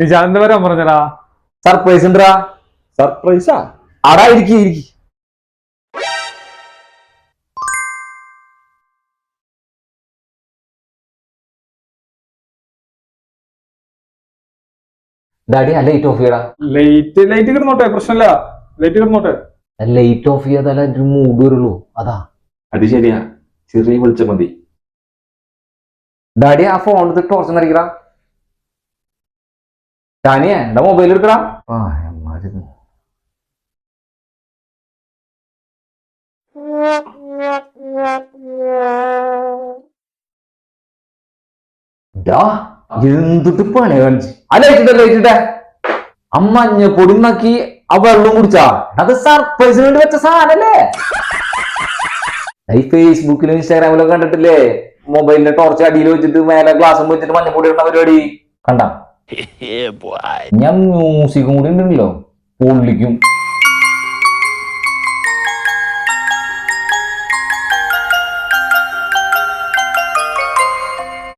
നിശാന്ത് എന്താ വരാൻ പറഞ്ഞടാ? സർപ്രൈസ് ഉണ്ടാ? സർപ്രൈസാ? അടാ ഇരിക്കി. ഡാഡി ആ ലൈറ്റ് ഓഫ് ചെയ്യടാ. ലൈറ്റ് കിടന്നോട്ടെ, പ്രശ്നമില്ല. ലൈറ്റ് കിടന്നോട്ടെ. ലൈറ്റ് ഓഫ് ചെയ്യാതല്ല ഒരു മൂഡ് വരുള്ളൂ, അതാ. അത് ശരിയാ, ചെറിയ വെളിച്ചം മതി. ഡാഡി ആ ഫോൺ എടുത്ത് ടോർച്ച് നിറയ്ക്കടാ. ഡാനിയെ എന്റെ മൊബൈൽ എടുക്കടാ. എന്തിട്ട് പണി കാണിച്ച് ആ ലൈറ്റിട്ടെ. ആ മഞ്ഞപ്പൊടി നോക്കി ആ വെള്ളം കുടിച്ചാ. അത് സർപ്രൈസിന് വേണ്ടി വെച്ച സാധനല്ലേ? ഈ ഫേസ്ബുക്കിലും ഇൻസ്റ്റാഗ്രാമിലും കണ്ടിട്ടില്ലേ മൊബൈലിന്റെ ടോർച്ച് അടിയിൽ വെച്ചിട്ട് മേലെ ഗ്ലാസും വെച്ചിട്ട് മഞ്ഞപ്പൊടി ഇടുന്ന പരിപാടി കണ്ട? ഞാൻ മ്യൂസിക്കും കൂടി ഉണ്ടല്ലോ, പൊള്ളിക്കും.